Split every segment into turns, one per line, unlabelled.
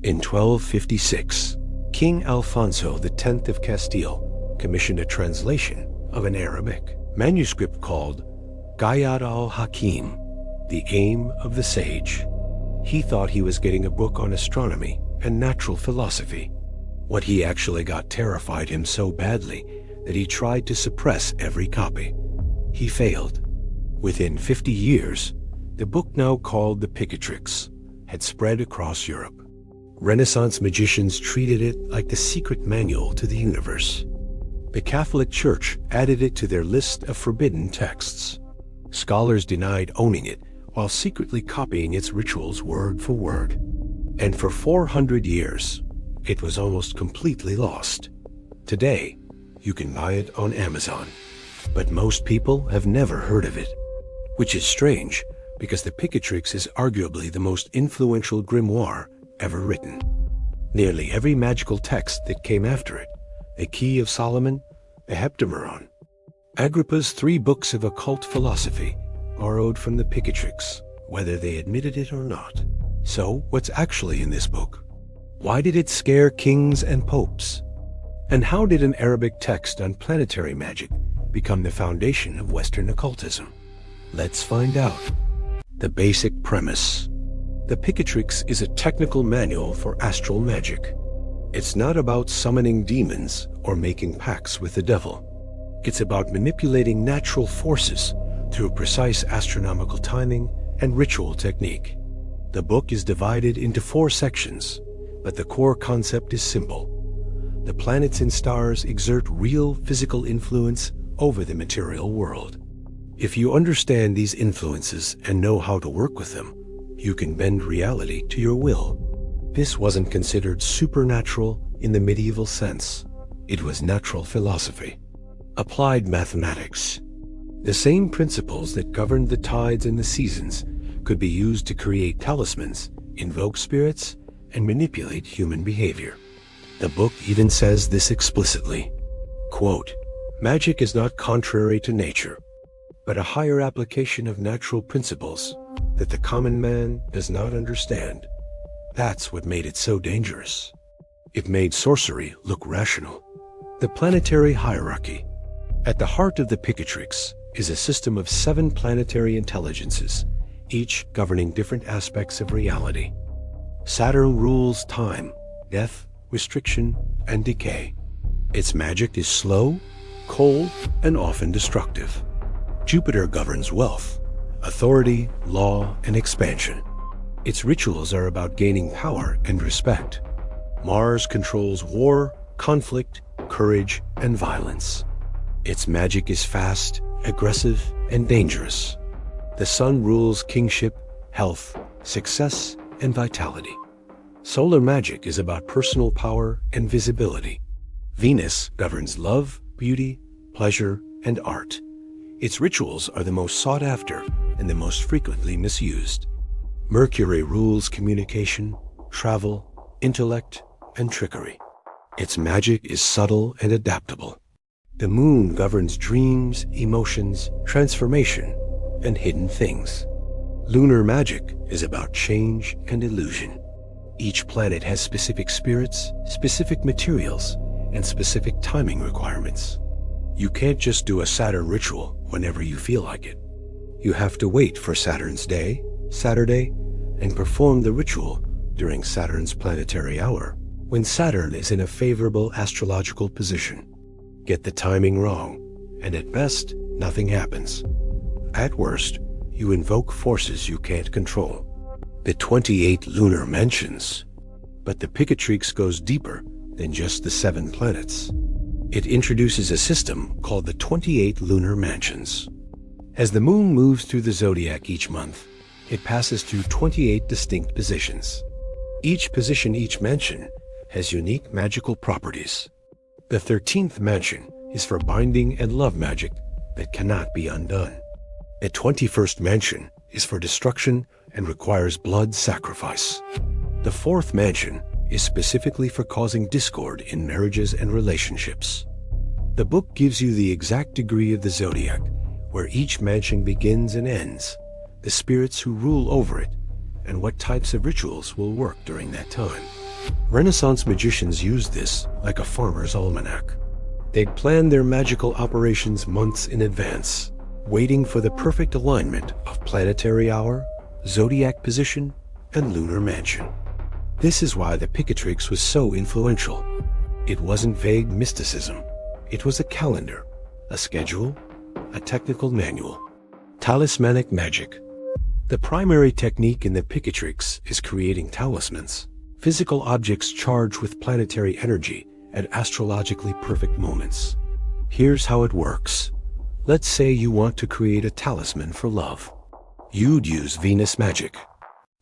In 1256, King Alfonso X of Castile commissioned a translation of an Arabic manuscript called Ghayat al-Hakim, the aim of the sage. He thought he was getting a book on astronomy and natural philosophy. What he actually got terrified him so badly that he tried to suppress every copy. He failed. Within 50 years, the book, now called the Picatrix, had spread across Europe. Renaissance magicians treated it like the secret manual to the universe. The Catholic Church added it to their list of forbidden texts. Scholars denied owning it while secretly copying its rituals word for word. And for 400 years, it was almost completely lost. Today, you can buy it on Amazon, but most people have never heard of it, which is strange because the Picatrix is arguably the most influential grimoire ever written. Nearly every magical text that came after it, the Key of Solomon, the Heptameron, Agrippa's 3 books of occult philosophy, borrowed from the Picatrix, whether they admitted it or not. So, what's actually in this book? Why did it scare kings and popes? And how did an Arabic text on planetary magic become the foundation of Western occultism? Let's find out. The basic premise. The Picatrix is a technical manual for astral magic. It's not about summoning demons or making pacts with the devil. It's about manipulating natural forces through precise astronomical timing and ritual technique. The book is divided into 4 sections, but the core concept is simple. The planets and stars exert real physical influence over the material world. If you understand these influences and know how to work with them, you can bend reality to your will. This wasn't considered supernatural in the medieval sense. It was natural philosophy. Applied mathematics. The same principles that governed the tides and the seasons could be used to create talismans, invoke spirits, and manipulate human behavior. The book even says this explicitly. Quote, "Magic is not contrary to nature, but a higher application of natural principles that the common man does not understand. That's what made it so dangerous. It made sorcery look rational." The planetary hierarchy. At the heart of the Picatrix is a system of 7 planetary intelligences, each governing different aspects of reality. Saturn rules time, death, restriction, and decay. Its magic is slow, cold, and often destructive. Jupiter governs wealth, authority, law, and expansion. Its rituals are about gaining power and respect. Mars controls war, conflict, courage, and violence. Its magic is fast, aggressive, and dangerous. The Sun rules kingship, health, success, and vitality. Solar magic is about personal power and visibility. Venus governs love, beauty, pleasure, and art. Its rituals are the most sought after and the most frequently misused. Mercury rules communication, travel, intellect, and trickery. Its magic is subtle and adaptable. The Moon governs dreams, emotions, transformation, and hidden things. Lunar magic is about change and illusion. Each planet has specific spirits, specific materials, and specific timing requirements. You can't just do a Saturn ritual whenever you feel like it. You have to wait for Saturn's day, Saturday, and perform the ritual during Saturn's planetary hour, when Saturn is in a favorable astrological position. Get the timing wrong, and at best, nothing happens. At worst, you invoke forces you can't control. The 28 lunar mansions. But the Picatrix goes deeper than just the 7 planets. It introduces a system called the 28 lunar mansions. As the moon moves through the zodiac each month, it passes through 28 distinct positions. Each position, each mansion, has unique magical properties. The 13th mansion is for binding and love magic that cannot be undone. The 21st mansion is for destruction and requires blood sacrifice. The 4th mansion is specifically for causing discord in marriages and relationships. The book gives you the exact degree of the zodiac, where each mansion begins and ends, the spirits who rule over it, and what types of rituals will work during that time. Renaissance magicians used this like a farmer's almanac. They'd plan their magical operations months in advance, waiting for the perfect alignment of planetary hour, zodiac position, and lunar mansion. This is why the Picatrix was so influential. It wasn't vague mysticism. It was a calendar, a schedule, a technical manual. Talismanic magic. The primary technique in the Picatrix is creating talismans, physical objects charged with planetary energy at astrologically perfect moments. Here's how it works. Let's say you want to create a talisman for love. You'd use Venus magic.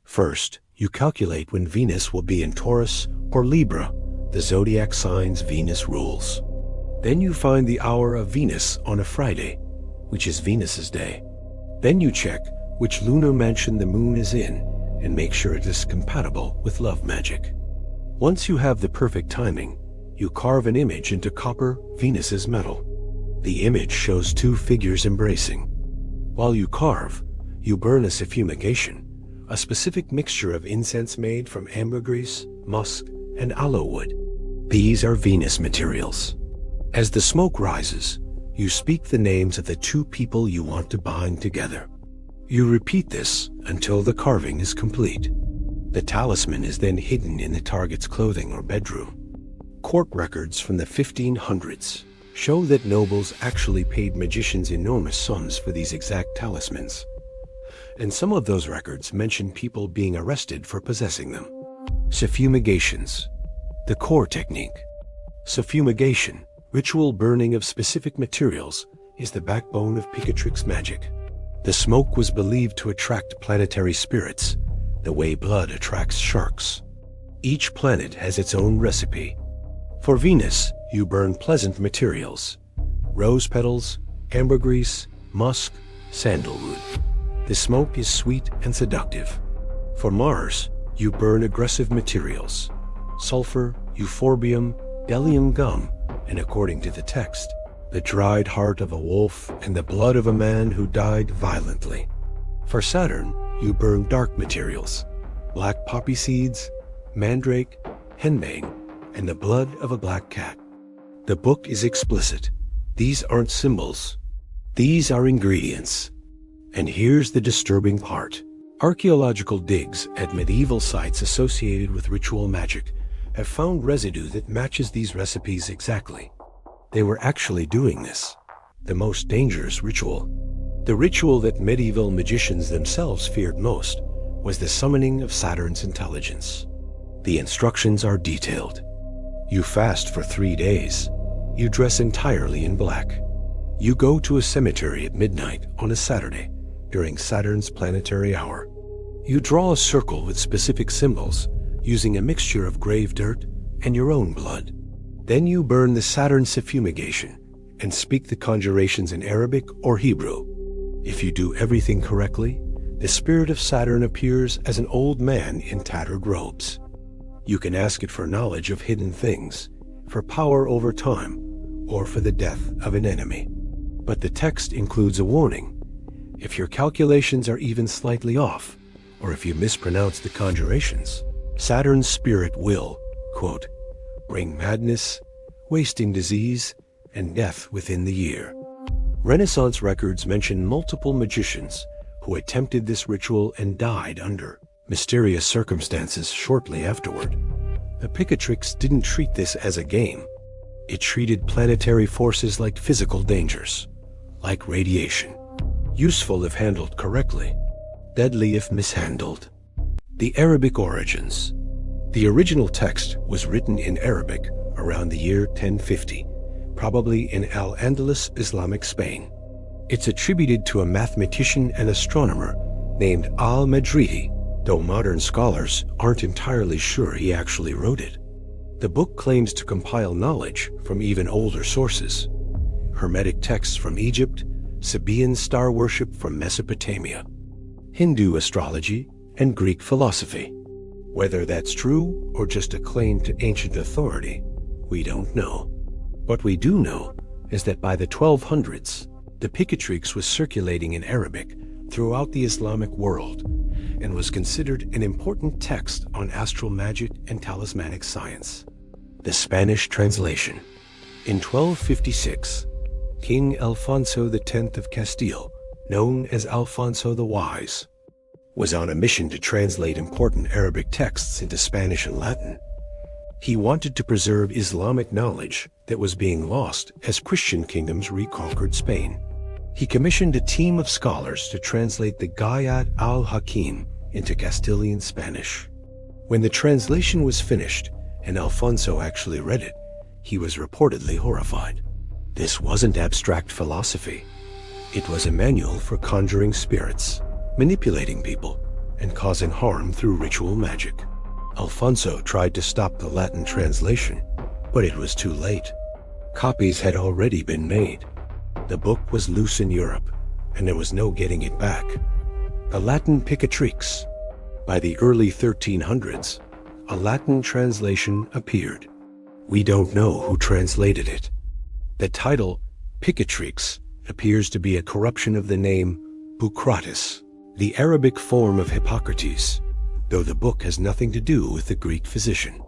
First, you calculate when Venus will be in Taurus or Libra, the zodiac signs Venus rules. Then you find the hour of Venus on a Friday, which is Venus's day. Then you check which lunar mansion the moon is in and make sure it is compatible with love magic. Once you have the perfect timing, you carve an image into copper, Venus's metal. The image shows two figures embracing. While you carve, you burn a suffumigation, a specific mixture of incense made from ambergris, musk, and aloe wood. These are Venus materials. As the smoke rises, you speak the names of the two people you want to bind together. You repeat this until the carving is complete. The talisman is then hidden in the target's clothing or bedroom. Court records from the 1500s show that nobles actually paid magicians enormous sums for these exact talismans. And some of those records mention people being arrested for possessing them. Suffumigations. The core technique. Suffumigation, ritual burning of specific materials, is the backbone of Picatrix magic. The smoke was believed to attract planetary spirits, the way blood attracts sharks. Each planet has its own recipe. For Venus, you burn pleasant materials: rose petals, ambergris, musk, sandalwood. The smoke is sweet and seductive. For Mars, you burn aggressive materials: sulfur, euphorbium, bdellium gum, and according to the text, the dried heart of a wolf and the blood of a man who died violently. For Saturn, you burn dark materials: black poppy seeds, mandrake, henbane, and the blood of a black cat. The book is explicit. These aren't symbols. These are ingredients. And here's the disturbing part. Archaeological digs at medieval sites associated with ritual magic have found residue that matches these recipes exactly. They were actually doing this. The most dangerous ritual. The ritual that medieval magicians themselves feared most was the summoning of Saturn's intelligence. The instructions are detailed. You fast for 3 days. You dress entirely in black. You go to a cemetery at midnight on a Saturday during Saturn's planetary hour. You draw a circle with specific symbols using a mixture of grave dirt and your own blood. Then you burn the Saturn suffumigation and speak the conjurations in Arabic or Hebrew. If you do everything correctly, the spirit of Saturn appears as an old man in tattered robes. You can ask it for knowledge of hidden things, for power over time, or for the death of an enemy. But the text includes a warning. If your calculations are even slightly off, or if you mispronounce the conjurations, Saturn's spirit will, quote, bring madness, wasting disease, and death within the year. Renaissance records mention multiple magicians who attempted this ritual and died under mysterious circumstances shortly afterward. The Picatrix didn't treat this as a game. It treated planetary forces like physical dangers, like radiation. Useful if handled correctly, deadly if mishandled. The Arabic origins. The original text was written in Arabic around the year 1050, probably in Al-Andalus, Islamic Spain. It's attributed to a mathematician and astronomer named al-Madrihi, though modern scholars aren't entirely sure he actually wrote it. The book claims to compile knowledge from even older sources: Hermetic texts from Egypt, Sabaean star worship from Mesopotamia, Hindu astrology, and Greek philosophy. Whether that's true or just a claim to ancient authority, we don't know. What we do know is that by the 1200s, the Picatrix was circulating in Arabic throughout the Islamic world and was considered an important text on astral magic and talismanic science. The Spanish translation. In 1256, King Alfonso X of Castile, known as Alfonso the Wise, was on a mission to translate important Arabic texts into Spanish and Latin. He wanted to preserve Islamic knowledge that was being lost as Christian kingdoms reconquered Spain. He commissioned a team of scholars to translate the Ghayat al-Hakim into Castilian Spanish. When the translation was finished and Alfonso actually read it, he was reportedly horrified. This wasn't abstract philosophy. It was a manual for conjuring spirits, manipulating people, and causing harm through ritual magic. Alfonso tried to stop the Latin translation, but it was too late. Copies had already been made. The book was loose in Europe, and there was no getting it back. The Latin Picatrix. By the early 1300s, a Latin translation appeared. We don't know who translated it. The title, Picatrix, appears to be a corruption of the name Bucratis, the Arabic form of Hippocrates, though the book has nothing to do with the Greek physician.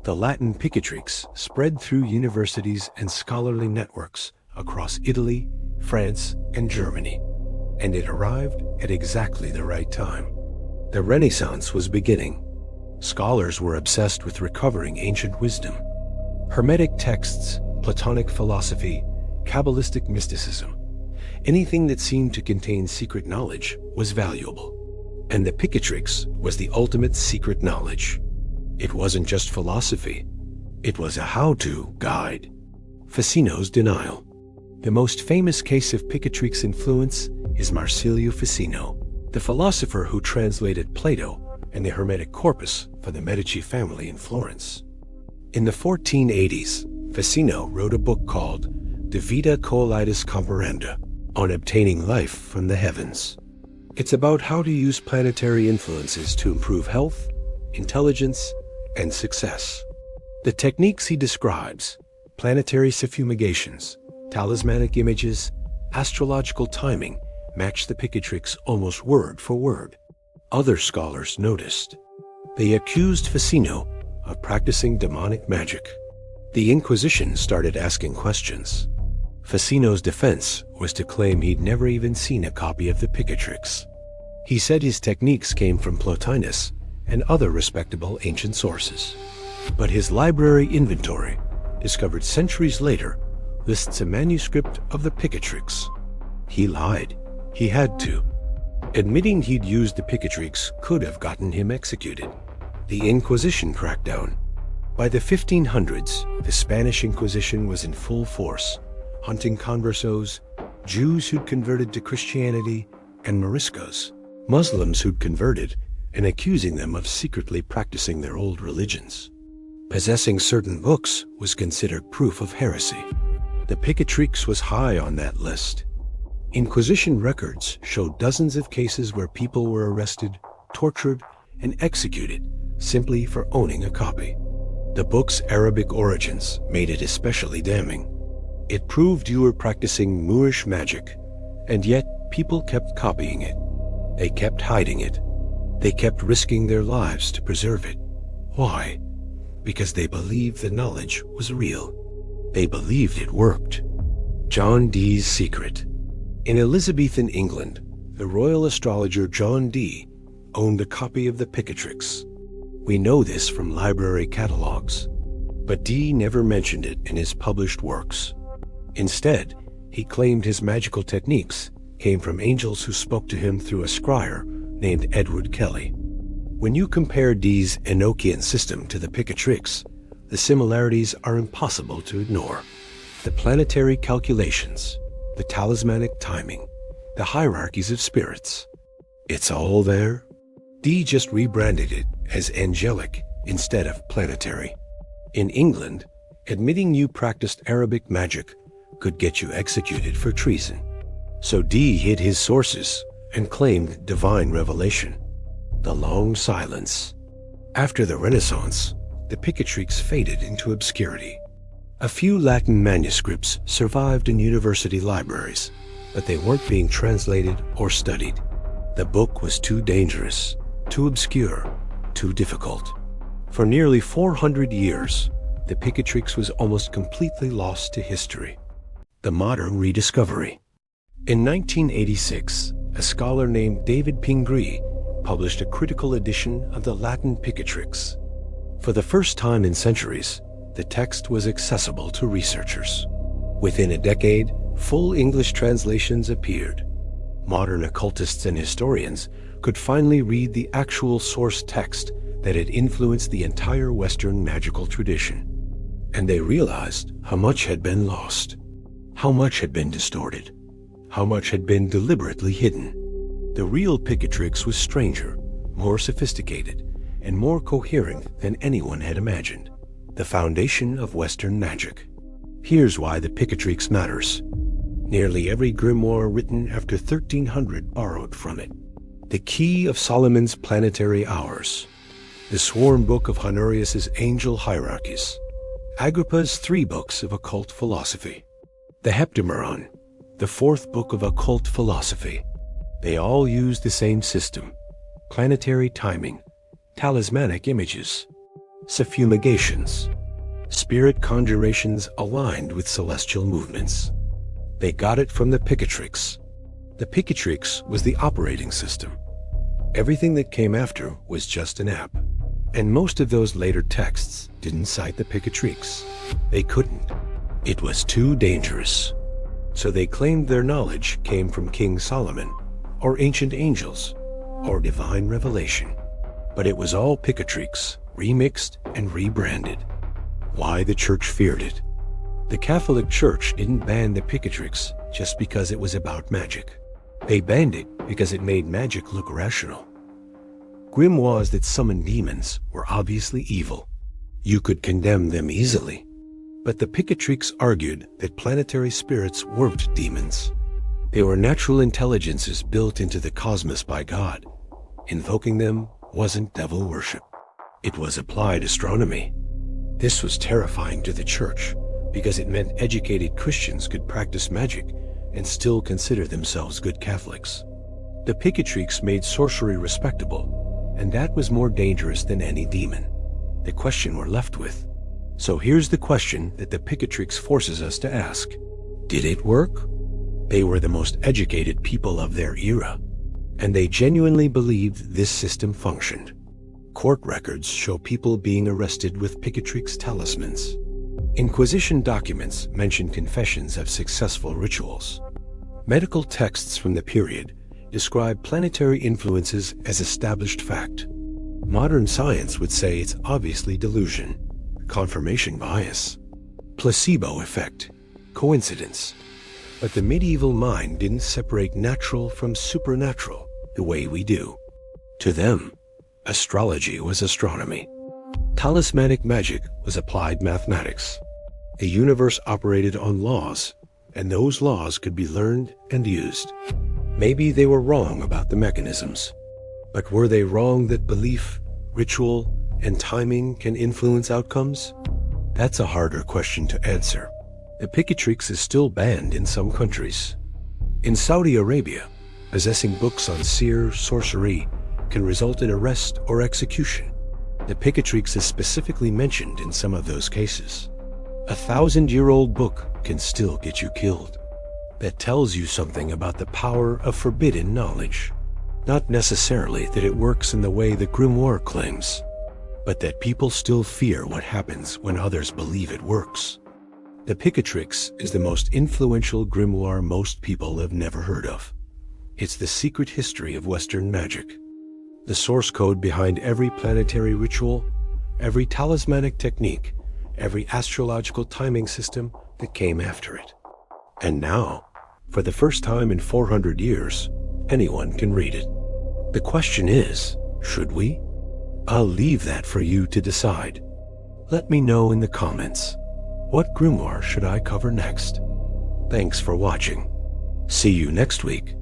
The Latin Picatrix spread through universities and scholarly networks across Italy, France, and Germany, and it arrived at exactly the right time. The Renaissance was beginning. Scholars were obsessed with recovering ancient wisdom. Hermetic texts, Platonic philosophy, Kabbalistic mysticism, anything that seemed to contain secret knowledge was valuable. And the Picatrix was the ultimate secret knowledge. It wasn't just philosophy. It was a how-to guide. Ficino's denial. The most famous case of Picatrix influence is Marsilio Ficino, the philosopher who translated Plato and the Hermetic corpus for the Medici family in Florence. In the 1480s, Ficino wrote a book called De Vita Coelidis Comparanda, on obtaining life from the heavens. It's about how to use planetary influences to improve health, intelligence, and success. The techniques he describes, planetary suffumigations, talismanic images, astrological timing, match the Picatrix almost word for word. Other scholars noticed. They accused Ficino of practicing demonic magic. The Inquisition started asking questions. Ficino's defense was to claim he'd never even seen a copy of the Picatrix. He said his techniques came from Plotinus and other respectable ancient sources. But his library inventory, discovered centuries later, lists a manuscript of the Picatrix. He lied. He had to. Admitting he'd used the Picatrix could have gotten him executed. The Inquisition cracked down. By the 1500s, the Spanish Inquisition was in full force, hunting conversos, Jews who'd converted to Christianity, and Moriscos, Muslims who'd converted, and accusing them of secretly practicing their old religions. Possessing certain books was considered proof of heresy. The Picatrix was high on that list. Inquisition records showed dozens of cases where people were arrested, tortured, and executed simply for owning a copy. The book's Arabic origins made it especially damning. It proved you were practicing Moorish magic, and yet people kept copying it. They kept hiding it. They kept risking their lives to preserve it. Why? Because they believed the knowledge was real. They believed it worked. John Dee's secret. In Elizabethan England, the royal astrologer John Dee owned a copy of the Picatrix. We know this from library catalogs, but Dee never mentioned it in his published works. Instead, he claimed his magical techniques came from angels who spoke to him through a scryer named Edward Kelly. When you compare Dee's Enochian system to the Picatrix, the similarities are impossible to ignore. The planetary calculations, the talismanic timing, the hierarchies of spirits. It's all there. Dee just rebranded it as angelic instead of planetary. In England, admitting you practiced Arabic magic could get you executed for treason. So Dee hid his sources and claimed divine revelation. The long silence. After the Renaissance, the Picatrix faded into obscurity. A few Latin manuscripts survived in university libraries, but they weren't being translated or studied. The book was too dangerous, too obscure, too difficult. For nearly 400 years, the Picatrix was almost completely lost to history. The modern rediscovery. In 1986, a scholar named David Pingree published a critical edition of the Latin Picatrix. For the first time in centuries, the text was accessible to researchers. Within a decade, full English translations appeared. Modern occultists and historians could finally read the actual source text that had influenced the entire Western magical tradition. And they realized how much had been lost, how much had been distorted, how much had been deliberately hidden. The real Picatrix was stranger, more sophisticated, and more coherent than anyone had imagined. The foundation of Western magic. Here's why the Picatrix matters. Nearly every grimoire written after 1300 borrowed from it. The Key of Solomon's Planetary Hours. The Sworn Book of Honorius's Angel Hierarchies. Agrippa's 3 books of occult philosophy. The Heptameron, the 4th book of occult philosophy. They all use the same system. Planetary timing, talismanic images, suffumigations, spirit conjurations aligned with celestial movements. They got it from the Picatrix. The Picatrix was the operating system. Everything that came after was just an app. And most of those later texts didn't cite the Picatrix. They couldn't. It was too dangerous. So they claimed their knowledge came from King Solomon, or ancient angels, or divine revelation. But it was all Picatrix, remixed and rebranded. Why the church feared it. The Catholic Church didn't ban the Picatrix just because it was about magic. They banned it because it made magic look rational. Grimoires that summoned demons were obviously evil. You could condemn them easily. But the Picatrix argued that planetary spirits weren't demons. They were natural intelligences built into the cosmos by God. Invoking them wasn't devil worship. It was applied astronomy. This was terrifying to the church because it meant educated Christians could practice magic and still consider themselves good Catholics. The Picatrix made sorcery respectable, and that was more dangerous than any demon. The question we're left with. So here's the question that the Picatrix forces us to ask. Did it work? They were the most educated people of their era, and they genuinely believed this system functioned. Court records show people being arrested with Picatrix talismans. Inquisition documents mention confessions of successful rituals. Medical texts from the period describe planetary influences as established fact. Modern science would say it's obviously delusion, confirmation bias, placebo effect, coincidence. But the medieval mind didn't separate natural from supernatural the way we do. To them, astrology was astronomy. Talismanic magic was applied mathematics. The universe operated on laws, and those laws could be learned and used. Maybe they were wrong about the mechanisms, but were they wrong that belief, ritual, and timing can influence outcomes? That's a harder question to answer. The Picatrix is still banned in some countries. In Saudi Arabia, possessing books on seer sorcery can result in arrest or execution. The Picatrix is specifically mentioned in some of those cases. A 1,000-year-old book can still get you killed. That tells you something about the power of forbidden knowledge. Not necessarily that it works in the way the grimoire claims, but that people still fear what happens when others believe it works. The Picatrix is the most influential grimoire most people have never heard of. It's the secret history of Western magic. The source code behind every planetary ritual, every talismanic technique, every astrological timing system that came after it. And now, for the first time in 400 years, anyone can read it. The question is, should we? I'll leave that for you to decide. Let me know in the comments. What grimoire should I cover next? Thanks for watching. See you next week.